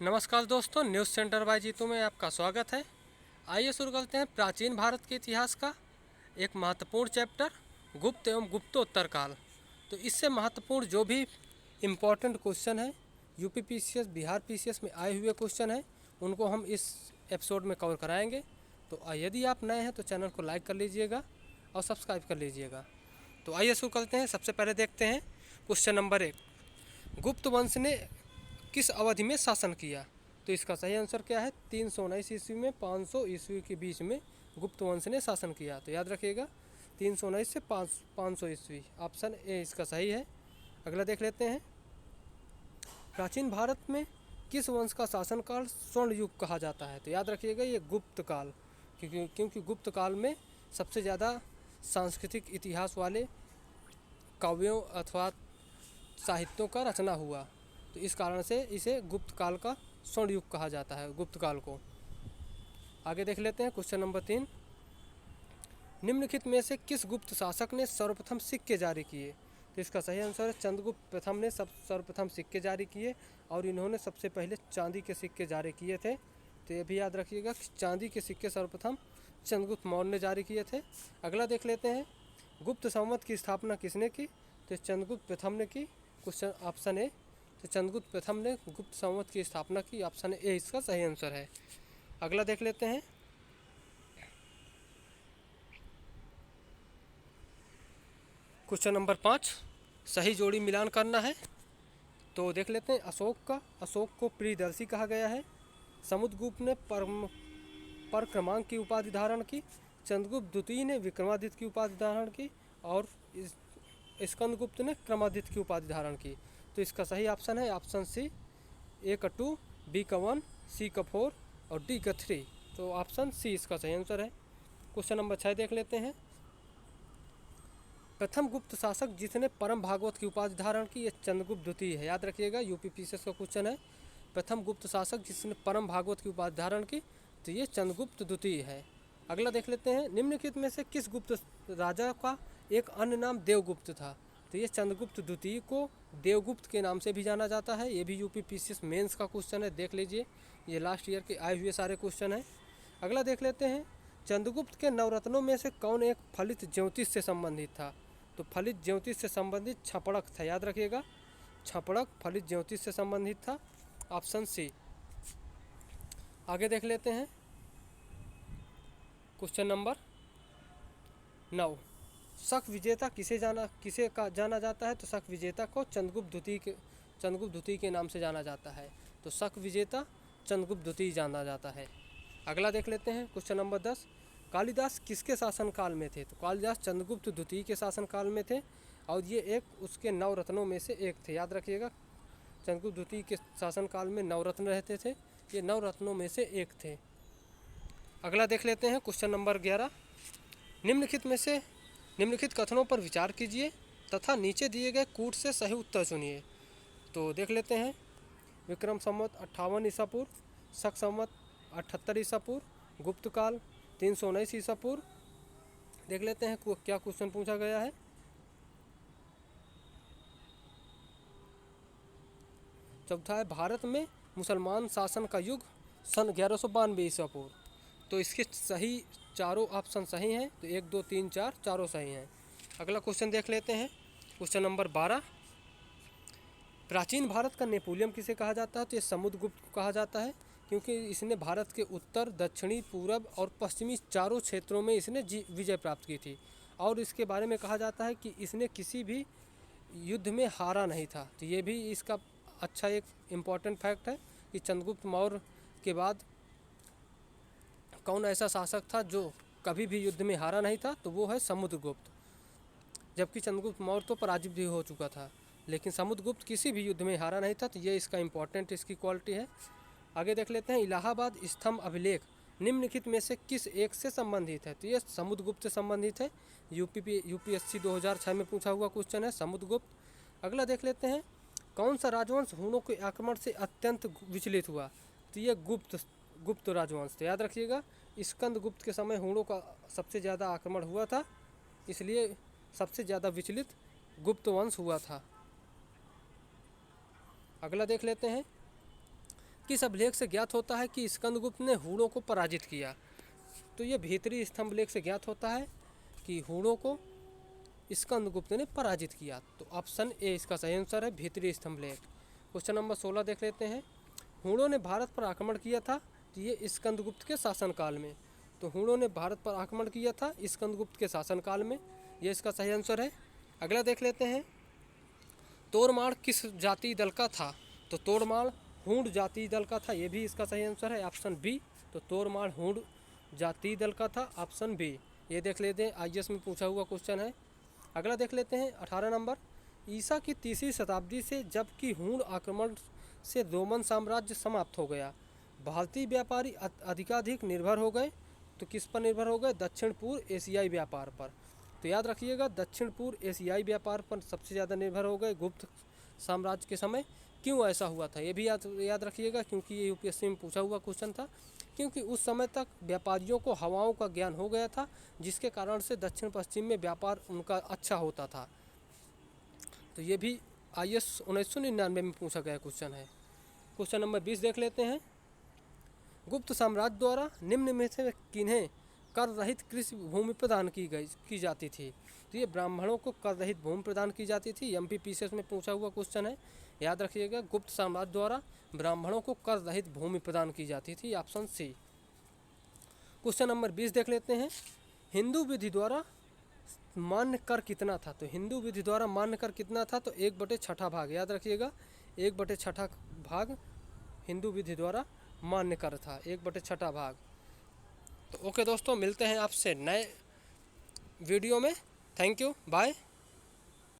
नमस्कार दोस्तों, news centre bye Jitu में आपका स्वागत है। आइए शुरू करते हैं प्राचीन भारत के इतिहास का एक महत्वपूर्ण चैप्टर, गुप्त एवं गुप्तोत्तर काल। तो इससे महत्वपूर्ण जो भी इम्पोर्टेंट क्वेश्चन है, यूपी पीसीएस, बिहार पीसीएस में आए हुए क्वेश्चन हैं, उनको हम इस एपिसोड में कवर कराएंगे। तो यदि आप नए हैं तो चैनल को लाइक कर लीजिएगा और सब्सक्राइब कर लीजिएगा। तो आइए शुरू करते हैं। सबसे पहले देखते हैं क्वेश्चन नंबर 1, गुप्त वंश ने किस अवधि में शासन किया? तो इसका सही आंसर क्या है? 319 ईस्वी में 500 ईस्वी के बीच में गुप्त वंश ने शासन किया। तो याद रखिएगा 319 से 500 ईस्वी, ऑप्शन ए इसका सही है। अगला देख लेते हैं, प्राचीन भारत में किस वंश का शासनकाल स्वर्ण युग कहा जाता है? तो याद रखिएगा ये गुप्त काल, क्योंकि गुप्त काल में सबसे ज़्यादा सांस्कृतिक इतिहास वाले काव्यों अथवा साहित्यों का रचना हुआ, तो इस कारण से इसे गुप्त काल का स्वर्ण युग कहा जाता है, गुप्त काल को। आगे देख लेते हैं क्वेश्चन नंबर 3, निम्नलिखित में से किस गुप्त शासक ने सर्वप्रथम सिक्के जारी किए? तो इसका सही आंसर है चंद्रगुप्त प्रथम ने सर्वप्रथम सिक्के जारी किए और इन्होंने सबसे पहले चांदी के सिक्के जारी किए थे। तो ये भी याद रखिएगा कि चांदी के सिक्के सर्वप्रथम चंद्रगुप्त मौर्य ने जारी किए थे। अगला देख लेते हैं, गुप्त संवत की स्थापना किसने की? तो चंद्रगुप्त प्रथम ने की, क्वेश्चन ऑप्शन ए। तो चंद्रगुप्त प्रथम ने गुप्त संवत की स्थापना की, ऑप्शन ए इसका सही आंसर है। अगला देख लेते हैं, क्वेश्चन नंबर 5, सही जोड़ी मिलान करना है। तो देख लेते हैं, अशोक को प्रियदर्शी कहा गया है। समुद्रगुप्त ने परक्रमांक की उपाधि धारण की। चंद्रगुप्त द्वितीय ने विक्रमादित्य की उपाधि धारण की और स्कंदगुप्त ने क्रमादित्य की उपाधि धारण की। तो इसका सही ऑप्शन है ऑप्शन सी, ए का 2, बी का 1, सी का 4 और डी का 3। तो ऑप्शन सी इसका सही आंसर है। क्वेश्चन नंबर 6 देख लेते हैं, प्रथम गुप्त शासक जिसने परम भागवत की उपाधि धारण की, ये चंद्रगुप्त द्वितीय है। याद रखिएगा यूपी पीसीएस का क्वेश्चन है, प्रथम गुप्त शासक जिसने परम भागवत की उपाधि धारण की, तो ये चंद्रगुप्त द्वितीय है। अगला देख लेते हैं, निम्नलिखित में से किस गुप्त राजा का एक अन्य नाम देवगुप्त था? तो ये चंद्रगुप्त द्वितीय को देवगुप्त के नाम से भी जाना जाता है। ये भी यूपी पीसीएस मेंस का क्वेश्चन है, देख लीजिए, ये लास्ट ईयर के आए हुए सारे क्वेश्चन हैं। अगला देख लेते हैं, चंद्रगुप्त के नवरत्नों में से कौन एक फलित ज्योतिष से संबंधित था? तो फलित ज्योतिष से संबंधित छपड़क था। याद रखिएगा छपड़क फलित ज्योतिष से संबंधित था, ऑप्शन सी। आगे देख लेते हैं, क्वेश्चन नंबर 9, शक विजेता किसे जाना जाता है? तो शक विजेता को चंद्रगुप्त द्वितीय के नाम से जाना जाता है। तो शक विजेता चंद्रगुप्त द्वितीय जाना जाता है। अगला देख लेते हैं, क्वेश्चन नंबर 10, कालिदास किसके शासनकाल में थे? तो कालिदास चंद्रगुप्त द्वितीय के शासनकाल में थे और ये एक उसके नवरत्नों में से एक थे। याद रखिएगा चंद्रगुप्त द्वितीय के शासनकाल में नवरत्न रहते थे, ये नवरत्नों में से एक थे। अगला देख लेते हैं, क्वेश्चन नंबर 11, निम्नलिखित कथनों पर विचार कीजिए तथा नीचे दिए गए कूट से सही उत्तर चुनिए। तो देख लेते हैं, विक्रम संवत 58 ईसा पूर्व, शक संवत 78 ईसा पूर्व, गुप्त काल 319 ईसा पूर्व। देख लेते हैं क्या क्वेश्चन पूछा गया है। चौथा है, भारत में मुसलमान शासन का युग सन 1192 ईसा पूर्व। तो इसके सही चारों ऑप्शन सही हैं, तो 1, 2, 3, 4 चारों सही हैं। अगला क्वेश्चन देख लेते हैं, क्वेश्चन नंबर 12, प्राचीन भारत का नेपोलियन किसे कहा जाता है? तो ये समुद्रगुप्त को कहा जाता है, क्योंकि इसने भारत के उत्तर, दक्षिणी, पूरब और पश्चिमी चारों क्षेत्रों में इसने विजय प्राप्त की थी। और इसके बारे में कहा जाता है कि इसने किसी भी युद्ध में हारा नहीं था। तो ये भी इसका अच्छा एक इम्पॉर्टेंट फैक्ट है कि चंद्रगुप्त मौर्य के बाद कौन ऐसा शासक था जो कभी भी युद्ध में हारा नहीं था? तो वो है समुद्रगुप्त। जबकि चंद्रगुप्त मौर्य तो पराजित भी हो चुका था, लेकिन समुद्रगुप्त किसी भी युद्ध में हारा नहीं था। तो ये इसका इम्पॉर्टेंट इसकी क्वालिटी है। आगे देख लेते हैं, इलाहाबाद स्तंभ अभिलेख निम्नलिखित में से किस एक से संबंधित है? तो ये समुद्रगुप्त से संबंधित है। यूपीएससी 2006 में पूछा हुआ क्वेश्चन है, समुद्रगुप्त। अगला देख लेते हैं, कौन सा राजवंश हूणों के आक्रमण से अत्यंत विचलित हुआ? तो ये गुप्त राजवंश। तो याद रखिएगा स्कंदगुप्त के समय हूणों का सबसे ज़्यादा आक्रमण हुआ था, इसलिए सबसे ज़्यादा विचलित गुप्त वंश हुआ था। अगला देख लेते हैं, किस अभिलेख से ज्ञात होता है कि स्कंदगुप्त ने हूणों को पराजित किया? तो ये भीतरी स्तंभ लेख से ज्ञात होता है कि हूणों को स्कंदगुप्त ने पराजित किया। तो ऑप्शन ए इसका सही आंसर है, भीतरी स्तंभ लेख। क्वेश्चन नंबर 16 देख लेते हैं। हूणों ने भारत पर आक्रमण किया था, तो ये स्कंदगुप्त के शासनकाल में। तो हूणों ने भारत पर आक्रमण किया था स्कंदगुप्त के शासनकाल में, ये इसका सही आंसर है। अगला देख लेते हैं। तोड़माड़ किस जाति दल का था? तो तोड़माड़ हूण जाति दल का था, ये भी इसका सही आंसर है, ऑप्शन बी। तो तोड़माड़ हूण जाति दल का था, ऑप्शन बी। ये देख लेते हैं, आईएएस में पूछा हुआ क्वेश्चन है। अगला देख लेते हैं 18 नंबर। ईसा की 3वीं शताब्दी से जबकि हूण आक्रमण से रोमन साम्राज्य समाप्त हो गया, भारतीय व्यापारी अधिकाधिक निर्भर हो गए। तो किस पर निर्भर हो गए? दक्षिण पूर्व एशियाई व्यापार पर। तो याद रखिएगा, दक्षिण पूर्व एशियाई व्यापार पर सबसे ज़्यादा निर्भर हो गए गुप्त साम्राज्य के समय। क्यों ऐसा हुआ था ये भी याद रखिएगा, क्योंकि ये यूपीएससी में पूछा हुआ क्वेश्चन था। क्योंकि उस समय तक व्यापारियों को हवाओं का ज्ञान हो गया था, जिसके कारण से दक्षिण पश्चिम में व्यापार उनका अच्छा होता था। तो ये भी आईएएस 1999 में पूछा गया क्वेश्चन है। क्वेश्चन नंबर 20 देख लेते हैं। गुप्त साम्राज्य द्वारा निम्न में से किन्हें कर रहित कृषि भूमि प्रदान की जाती थी? तो ये ब्राह्मणों को कर रहित भूमि प्रदान की जाती थी। एमपीपीसीएस में पूछा हुआ क्वेश्चन है, याद रखिएगा। गुप्त साम्राज्य द्वारा ब्राह्मणों को कर रहित भूमि प्रदान की जाती थी, ऑप्शन सी। क्वेश्चन नंबर 20 देख लेते हैं। हिंदू विधि द्वारा मान्य कर कितना था? तो हिंदू विधि द्वारा मान्य कर कितना था? तो 1/6 भाग, याद रखिएगा, 1/6 भाग हिंदू विधि द्वारा मान्य कर था, 1/6 भाग। तो ओके दोस्तों, मिलते हैं आपसे नए वीडियो में। Thank you, bye.